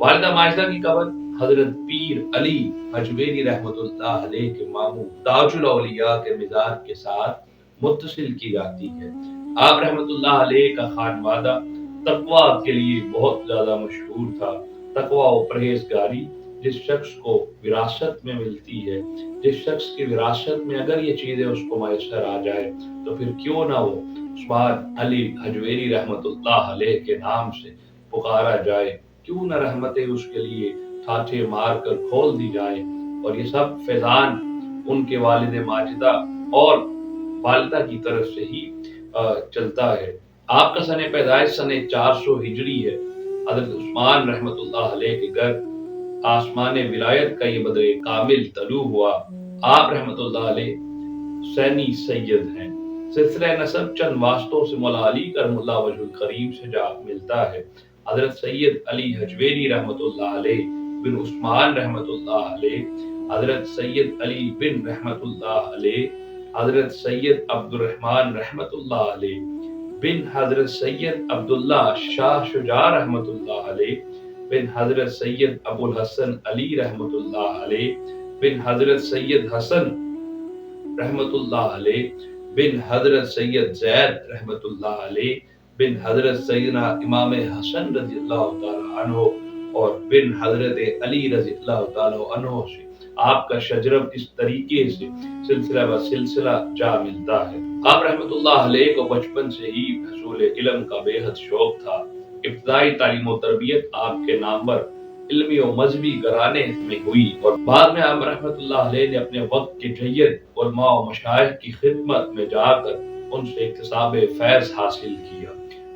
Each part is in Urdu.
والدہ ماجدہ کی قبر حضرت پیر علی حجویری رحمۃ اللہ علیہ کے ماموں تاج الاولیاء کے مزار کے ساتھ متصل کی جاتی ہے۔ آپ رحمۃ اللہ علیہ کا خانوادہ تقوی کے لیے بہت زیادہ مشہور تھا۔ تقوی و پرہیزگاری جس شخص کو وراثت میں ملتی ہے، جس شخص کی وراثت میں اگر یہ چیزیں اس کو میسر آ جائے تو پھر کیوں نہ وہ عثمان علی حجویری رحمۃ اللہ علیہ کے نام سے پکارا جائے، کیوں نہ رحمتیں اس کے لیے ٹھاٹھے مار کر کھول دی جائیں۔ اور یہ سب فیضان ان کے والد ماجدہ اور والدہ کی طرف سے ہی چلتا ہے۔ آپ کا سن پیدائش سن 400 ہجری ہے۔ حضرت عثمان رحمۃ اللہ علیہ کے گھر آسمان ولایت کا یہ بدر کامل طلوع ہوا۔ آپ رحمۃ اللہ علیہ حسینی سید ہیں۔ سلسلہ نسب چند واسطوں سے مولا علی کرم اللہ وجہ الکریم سے جا ملتا ہے۔ حضرت سید علی حجویری رحمۃ اللہ علیہ بن عثمان رحمۃ اللہ علیہ، حضرت سید علی بن رحمۃ اللہ علیہ، حضرت سید عبد الرحمن رحمۃ اللہ علیہ بن حضرت سید عبداللہ شاہ شجاع رحمۃ اللہ علیہ بن حضرت سید ابو الحسن علی رحمۃ اللہ علیہ بن حضرت سید حسن رحمۃ اللہ علیہ بن حضرت سید زید رحمۃ اللہ علیہ بن حضرت سیدنا امام حسن رضی اللہ تعالی عنہ اور بن حضرت علی رضی اللہ تعالی عنہ سے آپ کا شجرب اس طریقے سے سلسلہ و سلسلہ جا ملتا ہے۔ آپ رحمۃ اللہ علیہ کو بچپن سے ہی حصول علم کا بے حد شوق تھا۔ ابتدائی تعلیم و تربیت آپ کے نامور علمی و مذہبی گھرانے میں ہوئی اور بعد میں آپ رحمۃ اللہ علیہ نے اپنے وقت کے جید علماء و مشائخ کی خدمت میں جا کر ان سے اکتساب فیض حاصل کیا۔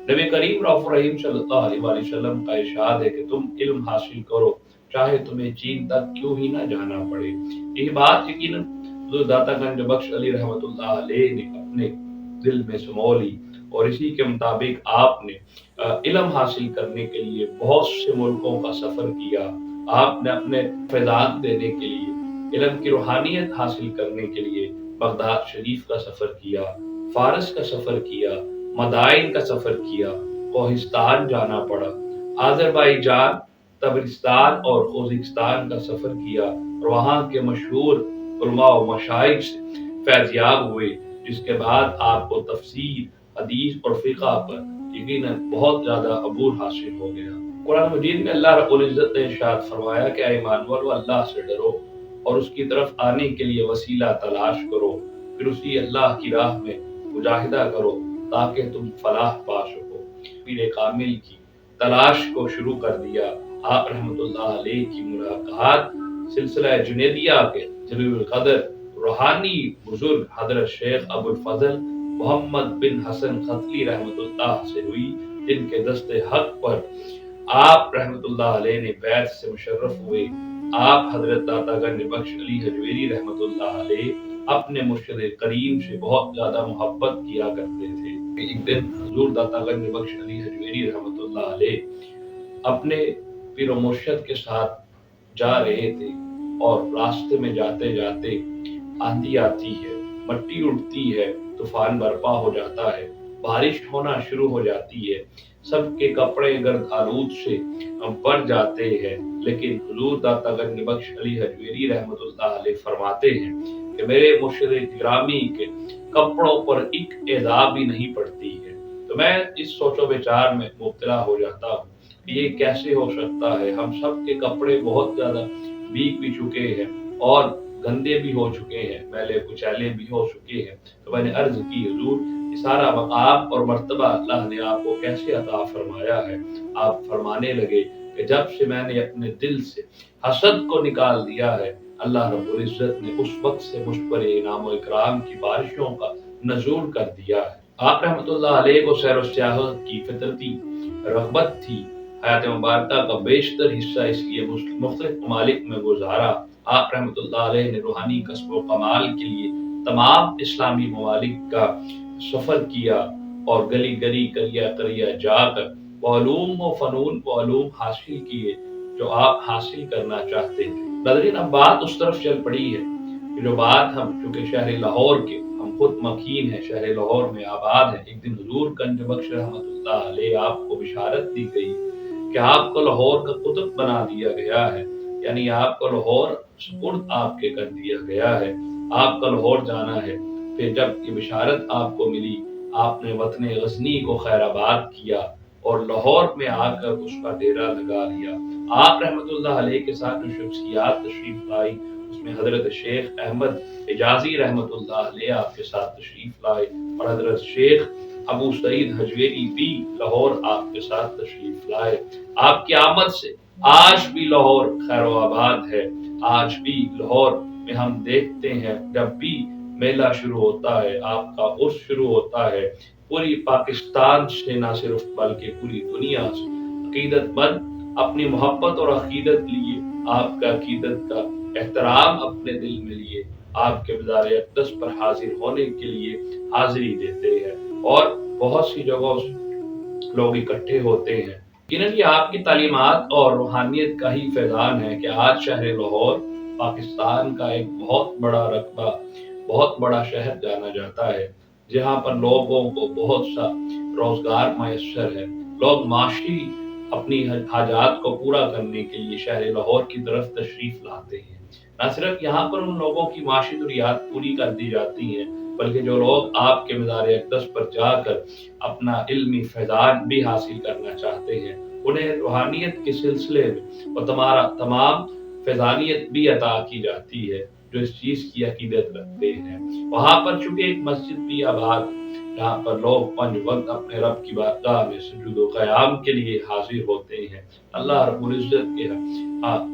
نبی کریم رؤوف رحیم صلی اللہ علیہ وآلہ وسلم کا ارشاد ہے کہ تم علم حاصل کرو چاہے تمہیں چین تک کیوں ہی نہ جانا پڑے۔ یہ بات یقیناً حضور داتا گنج بخش علی رحمۃ اللہ علیہ نے اپنے دل میں سمو لی اور اسی کے مطابق آپ نے علم حاصل کرنے کے لیے بہت سے ملکوں کا سفر کیا۔ آپ نے اپنے فیضان دینے کے لیے، علم کی روحانیت حاصل کرنے کے لیے بغداد شریف کا سفر کیا، فارس کا سفر کیا، مدائن کا سفر کیا، کوہستان جانا پڑا، آذربائیجان، تبرستان اور خوزستان کا سفر کیا اور وہاں کے مشہور علماء و مشائخ سے فیضیاب ہوئے، جس کے بعد آپ کو تفسیر، حدیث اور فقہ پر یقیناً بہت زیادہ عبور حاصل ہو گیا۔ قرآن مجید میں اللہ رب العزت نے ارشاد فرمایا کہ اے ایمان والو اللہ سے ڈرو اور اس کی طرف آنے کے لیے وسیلہ تلاش کرو، پھر اسی اللہ کی راہ میں مجاہدہ کرو تاکہ تم فلاح پا سکو۔ پیر کامل کی تلاش کو شروع کر دیا۔ آپ رحمۃ اللہ علیہ کی ملاقات سلسلہ جنیدیہ کے جلیل القدر روحانی بزرگ حضرت شیخ ابو الفضل محمد بن حسن ختلی رحمۃ اللہ سے ہوئی، جن کے دست حق پر آپ رحمۃ اللہ علیہ نے بیعت سے مشرف ہوئے۔ آپ حضرت داتا گنج بخش علی حجویری رحمۃ اللہ علیہ اپنے مرشد کریم سے بہت زیادہ محبت کیا کرتے تھے۔ ایک دن حضور داتا گنج بخش علی حجویری رحمۃ اللہ علیہ اپنے پیر و مرشد کے ساتھ جا رہے تھے اور راستے میں جاتے جاتے آندھی آتی ہے، مٹی اڑتی ہے، طوفان برپا ہو جاتا ہے، بارش ہونا شروع ہو جاتی ہے، سب کے کپڑے گرد آلود سے بھر جاتے ہیں، لیکن حضور داتا گنج بخش علی حجویری رحمۃ اللہ علیہ فرماتے ہیں کہ میرے مرشد گرامی کے کپڑوں پر ایک ایذا بھی نہیں پڑتی ہے۔ تو میں اس سوچ و بچار میں مبتلا ہو جاتا ہوں کہ یہ کیسے ہو سکتا ہے، ہم سب کے کپڑے بہت زیادہ بھیگ بھی چکے ہیں اور گندے بھی ہو چکے ہیں، میلے کچیلے بھی ہو چکے ہیں۔ تو میں نے عرض کی حضور یہ سارا مقام اور مرتبہ اللہ نے آپ کو کیسے عطا فرمایا ہے؟ آپ فرمانے لگے کہ جب سے میں نے اپنے دل سے حسد کو نکال دیا ہے، اللہ رب العزت نے اس وقت سے مجھ پر انعام و اکرام کی بارشوں کا نزول کر دیا ہے۔ آپ رحمۃ اللہ علیہ کو سیر و سیاحت کی فطرتی رغبت تھی۔ حیات مبارکہ کا بیشتر حصہ اس لیے مختلف ممالک میں گزارا۔ آپ رحمۃ اللہ علیہ نے روحانی کسب و کمال کے لیے تمام اسلامی ممالک کا سفر کیا اور گلی گلی کریا کریا جا کر علوم و فنون و علوم حاصل کیے جو آپ حاصل کرنا چاہتے تھے۔ ناظرین اب بات اس طرف چل پڑی ہے کہ جو بات ہم چونکہ شہر لاہور کے ہم خود مکین ہیں، شہر لاہور میں آباد ہیں، ایک دن حضور گنج بخش رحمۃ اللہ علیہ آپ کو بشارت دی گئی کہ آپ کو لاہور کا قطب بنا دیا گیا ہے، یعنی آپ کو لاہور سپرد آپ کے کر دیا گیا ہے، آپ کا لاہور جانا ہے۔ پھر جب یہ بشارت آپ کو ملی، آپ نے وطن غزنی کو خیر آباد کیا اور لاہور میں آ کر اس کا ڈیرا لگا لیا۔ آپ رحمت اللہ علیہ کے ساتھ جو شخصیات تشریف لائی، اس میں حضرت شیخ احمد حجازی رحمت اللہ علیہ آپ کے ساتھ تشریف لائے، اور حضرت شیخ ابو سعید حجویری بھی لاہور آپ کے ساتھ تشریف لائے۔ آپ کی آمد سے آج بھی لاہور خیر و آباد ہے۔ آج بھی لاہور میں ہم دیکھتے ہیں جب بھی میلہ شروع ہوتا ہے، آپ کا عرس شروع ہوتا ہے، پوری پاکستان سے نہ صرف بلکہ پوری دنیا سے عقیدت مند اپنی محبت اور عقیدت لیے، آپ کا عقیدت کا احترام اپنے دل میں لیے آپ کے مزار اقدس پر حاضر ہونے کے لیے حاضری دیتے ہیں، اور بہت سی جگہوں سے لوگ اکٹھے ہوتے ہیں۔ یقیناً یہ آپ کی تعلیمات اور روحانیت کا ہی فیضان ہے کہ آج شہر لاہور پاکستان کا ایک بہت بڑا رقبہ، بہت بڑا شہر جانا جاتا ہے، جہاں پر لوگوں کو بہت سا روزگار میسر ہے۔ لوگ معاشی اپنی حاجات کو پورا کرنے کے لیے شہر لاہور کی طرف تشریف لاتے ہیں۔ نہ صرف یہاں پر ان لوگوں کی معاشی ضروریات پوری کر دی جاتی ہیں، بلکہ جو لوگ آپ کے مزار اقدس پر جا کر اپنا علمی فیضان بھی حاصل کرنا چاہتے ہیں، انہیں روحانیت کے سلسلے میں اور تمام فیضانیت بھی عطا کی جاتی ہے جو اس چیز کی عقیدت رکھتے ہیں۔ وہاں پر چونکہ ایک مسجد بھی آباد، جہاں پر لوگ 5 وقت اپنے رب کی بارگاہ میں سجود و قیام کے لیے حاضر ہوتے ہیں۔ اللہ رب العزت کے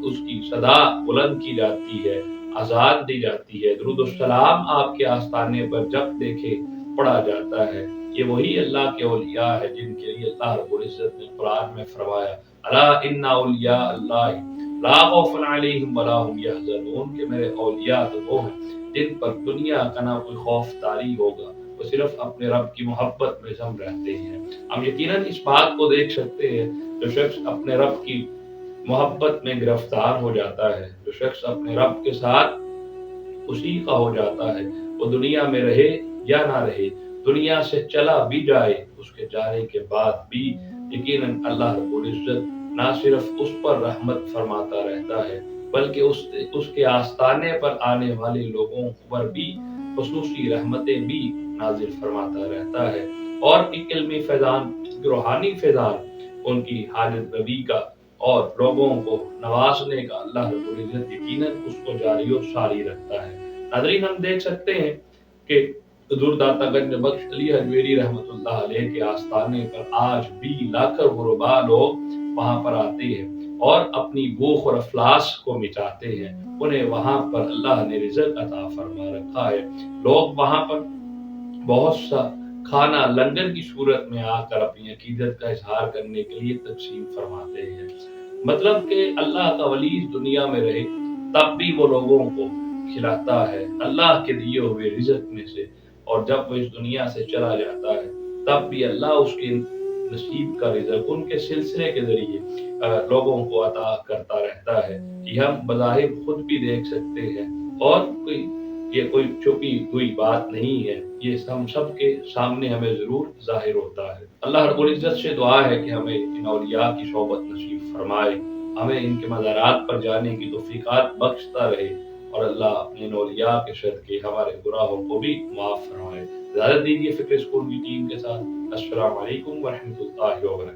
اس کی صدا بلند کی جاتی ہے، آزاد دی جاتی ہے، درود السلام آپ کے آستانے پر جب دیکھے پڑھا جاتا ہے۔ یہ وہی اللہ کے اولیاء ہے جن کے لیے اللہ رب العزت نے قرآن میں فرمایا، الا ان اولیاء اللہ لا خوف علیہم ولا ہم یحزنون، کہ میرے اولیاء تو وہ ہیں جن پر دنیا کا نہ کوئی خوف طاری ہوگا، وہ صرف اپنے رب کی محبت میں ضم رہتے ہیں۔ ہم یقیناً اس بات کو دیکھ سکتے ہیں، جو شخص اپنے رب کی محبت میں گرفتار ہو جاتا ہے، جو شخص اپنے رب کے ساتھ اسی کا ہو جاتا ہے، وہ دنیا میں رہے یا نہ رہے، دنیا سے چلا بھی جائے، اس کے جانے کے بعد بھی یقیناً اللہ رب العزت نہ صرف اس پر رحمت فرماتا رہتا ہے، بلکہ اس کے آستانے پر آنے والے لوگوں پر بھی خصوصی رحمتیں بھی نازل فرماتا رہتا ہے، اور ایک علمی فیضان، روحانی فیضان، ان کی حاجت ربی کا اور لوگوں کو نوازنے کا اللہ رب العزت یقیناً اس کو جاری و ساری رکھتا ہے۔ ناظرین، ہم دیکھ سکتے ہیں کہ حضور داتا گنج بخش علی حجویری رحمت اللہ علیہ کے آستانے پر آج بھی لاکھوں غربا لوگ وہاں پر آتے ہیں اور اپنی بھوک اور افلاس کو مٹاتے ہیں۔ انہیں وہاں پر اللہ نے رزق عطا فرما رکھا ہے۔ لوگ وہاں پر بہت سا کھانا لنگر کی صورت میں آ کر اپنی عقیدت کا اظہار کرنے کے لیے تقسیم فرماتے ہیں۔ مطلب کہ اللہ کا ولی اس دنیا میں رہے تب بھی وہ لوگوں کو کھلاتا ہے اللہ کے دیے ہوئے رزق میں سے، اور جب وہ اس دنیا سے چلا جاتا ہے تب بھی اللہ اس کے نصیب کا رزق ان کے سلسلے کے ذریعے لوگوں کو عطا کرتا رہتا ہے۔ یہ ہم بظاہر خود بھی دیکھ سکتے ہیں، اور یہ کوئی چھپی ہوئی بات نہیں ہے، یہ ہم سب کے سامنے ہمیں ضرور ظاہر ہوتا ہے۔ اللہ رب العزت سے دعا ہے کہ ہمیں ان اولیاء کی صحبت نصیب فرمائے، ہمیں ان کے مزارات پر جانے کی توفیقات بخشتا رہے، اور اللہ اپنے ان اولیاء کے صدقے ہمارے گناہوں کو بھی معاف فرمائے۔ اجازت دیجیے فکر اسکول کی ٹیم کے ساتھ، السلام علیکم ورحمۃ اللہ وبرکاتہ۔